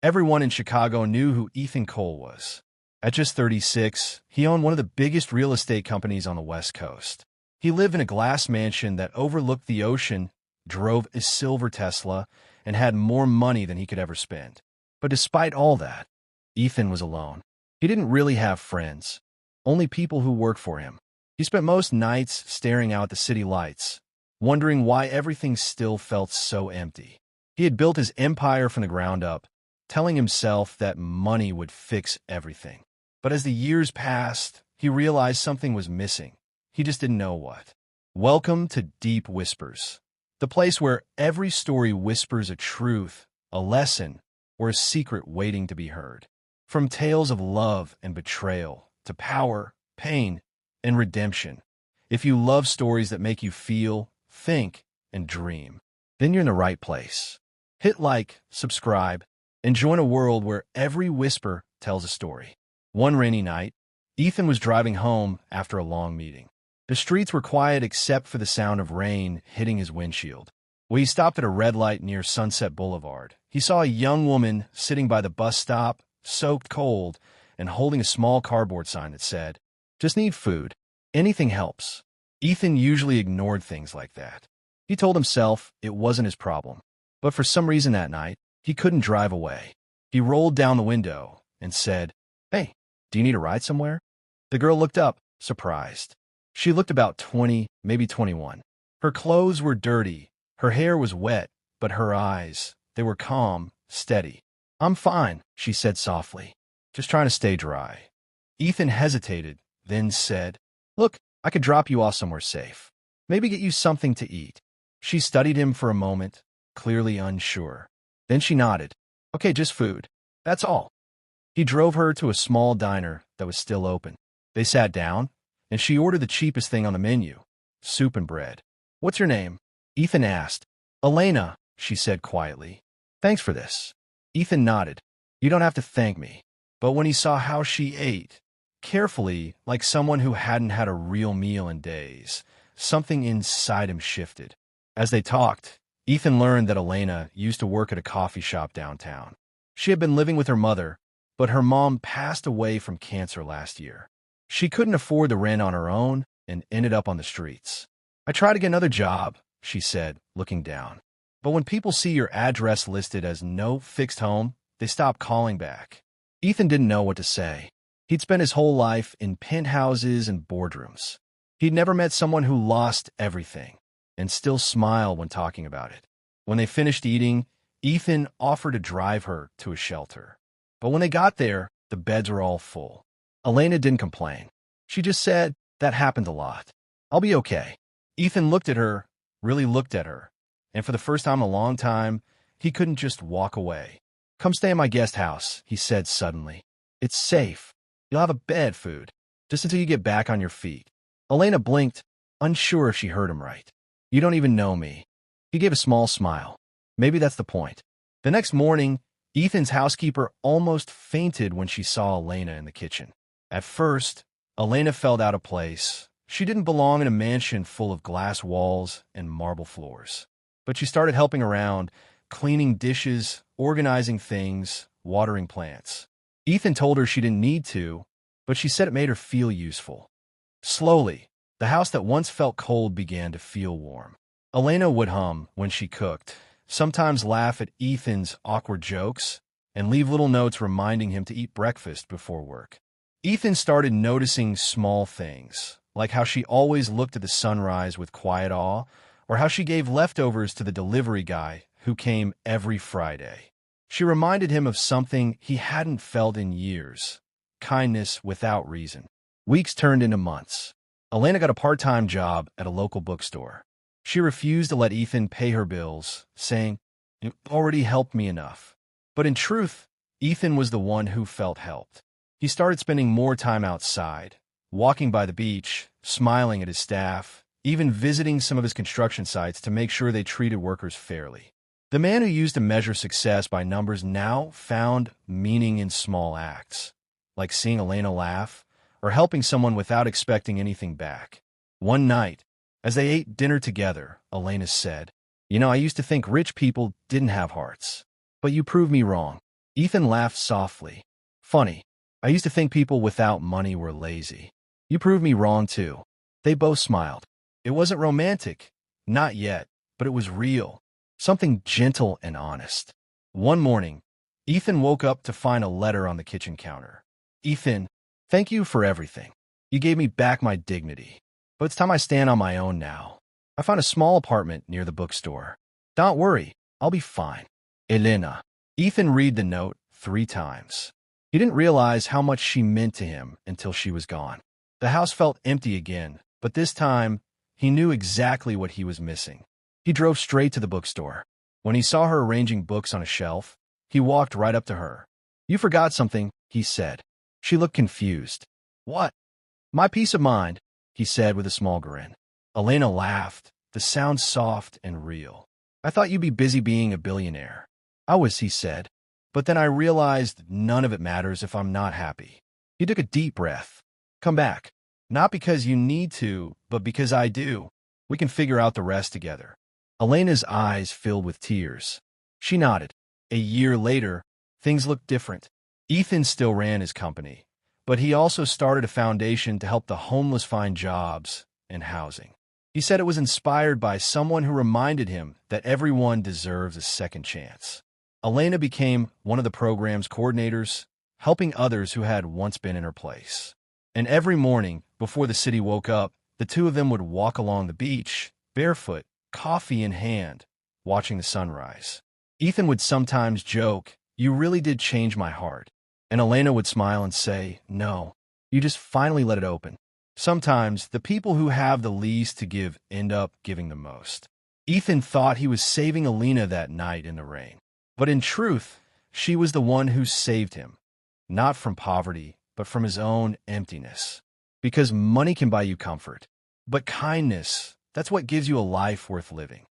Everyone in Chicago knew who Ethan Cole was. At just 36, he owned one of the biggest real estate companies on the West Coast. He lived in a glass mansion that overlooked the ocean, drove a silver Tesla, and had more money than he could ever spend. But despite all that, Ethan was alone. He didn't really have friends, only people who worked for him. He spent most nights staring out at the city lights, wondering why everything still felt so empty. He had built his empire from the ground up, telling himself that money would fix everything. But as the years passed, he realized something was missing. He just didn't know what. Welcome to Deep Whispers, the place where every story whispers a truth, a lesson, or a secret waiting to be heard. From tales of love and betrayal to power, pain, and redemption. If you love stories that make you feel, think, and dream, then you're in the right place. Hit like, subscribe, and join a world where every whisper tells a story. One rainy night, Ethan was driving home after a long meeting. The streets were quiet except for the sound of rain hitting his windshield. When he stopped at a red light near Sunset Boulevard, he saw a young woman sitting by the bus stop, soaked cold, and holding a small cardboard sign that said, "Just need food. Anything helps." Ethan usually ignored things like that. He told himself it wasn't his problem. But for some reason that night, he couldn't drive away. He rolled down the window and said, "Hey, do you need a ride somewhere?" The girl looked up, surprised. She looked about 20, maybe 21. Her clothes were dirty, her hair was wet, but her eyes, they were calm, steady. "I'm fine," she said softly, "just trying to stay dry." Ethan hesitated, then said, "Look, I could drop you off somewhere safe. Maybe get you something to eat." She studied him for a moment, clearly unsure. Then she nodded. "Okay, just food. That's all." He drove her to a small diner that was still open. They sat down, and she ordered the cheapest thing on the menu, soup and bread. "What's your name?" Ethan asked. "Elena," she said quietly. "Thanks for this." Ethan nodded. "You don't have to thank me." But when he saw how she ate, carefully, like someone who hadn't had a real meal in days, something inside him shifted. As they talked, Ethan learned that Elena used to work at a coffee shop downtown. She had been living with her mother, but her mom passed away from cancer last year. She couldn't afford the rent on her own and ended up on the streets. "I tried to get another job," she said, looking down. "But when people see your address listed as no fixed home, they stop calling back." Ethan didn't know what to say. He'd spent his whole life in penthouses and boardrooms. He'd never met someone who lost everything and still smiled when talking about it. When they finished eating, Ethan offered to drive her to a shelter. But when they got there, the beds were all full. Elena didn't complain. She just said, "That happened a lot. I'll be okay." Ethan looked at her, really looked at her, and for the first time in a long time, he couldn't just walk away. "Come stay in my guest house," he said suddenly. "It's safe. You'll have a bed, food, just until you get back on your feet." Elena blinked, unsure if she heard him right. "You don't even know me." He gave a small smile. Maybe that's the point. The next morning, Ethan's housekeeper almost fainted when she saw Elena in the kitchen. At first, Elena felt out of place. She didn't belong in a mansion full of glass walls and marble floors. But she started helping around, cleaning dishes, organizing things, watering plants. Ethan told her she didn't need to, but she said it made her feel useful. Slowly, the house that once felt cold began to feel warm. Elena would hum when she cooked, sometimes laugh at Ethan's awkward jokes, and leave little notes reminding him to eat breakfast before work. Ethan started noticing small things, like how she always looked at the sunrise with quiet awe, or how she gave leftovers to the delivery guy who came every Friday. She reminded him of something he hadn't felt in years, kindness without reason. Weeks turned into months. Elena got a part-time job at a local bookstore. She refused to let Ethan pay her bills, saying, "It already helped me enough." But in truth, Ethan was the one who felt helped. He started spending more time outside, walking by the beach, smiling at his staff, even visiting some of his construction sites to make sure they treated workers fairly. The man who used to measure success by numbers now found meaning in small acts, like seeing Elena laugh or helping someone without expecting anything back. One night, as they ate dinner together, Elena said, "You know, I used to think rich people didn't have hearts, but you proved me wrong." Ethan laughed softly. Funny. I used to think people without money were lazy. You proved me wrong, too. They both smiled. It wasn't romantic. Not yet, but it was real. Something gentle and honest. One morning, Ethan woke up to find a letter on the kitchen counter. Ethan, thank you for everything. You gave me back my dignity. But it's time I stand on my own now. I found a small apartment near the bookstore. Don't worry, I'll be fine. Elena. Ethan read the note 3 times. He didn't realize how much she meant to him until she was gone. The house felt empty again, but this time, he knew exactly what he was missing. He drove straight to the bookstore. When he saw her arranging books on a shelf, he walked right up to her. You forgot something, he said. She looked confused. What? My peace of mind, he said with a small grin. Elena laughed, the sound soft and real. I thought you'd be busy being a billionaire. I was, he said. But then I realized none of it matters if I'm not happy. He took a deep breath. Come back. Not because you need to, but because I do. We can figure out the rest together. Elena's eyes filled with tears. She nodded. A year later, things looked different. Ethan still ran his company, but he also started a foundation to help the homeless find jobs and housing. He said it was inspired by someone who reminded him that everyone deserves a second chance. Elena became one of the program's coordinators, helping others who had once been in her place. And every morning, before the city woke up, the two of them would walk along the beach, barefoot, coffee in hand, watching the sunrise. Ethan would sometimes joke, "You really did change my heart." And Elena would smile and say, "No, you just finally let it open." Sometimes, the people who have the least to give end up giving the most. Ethan thought he was saving Elena that night in the rain. But in truth, she was the one who saved him. Not from poverty, but from his own emptiness. Because money can buy you comfort. But kindness, that's what gives you a life worth living.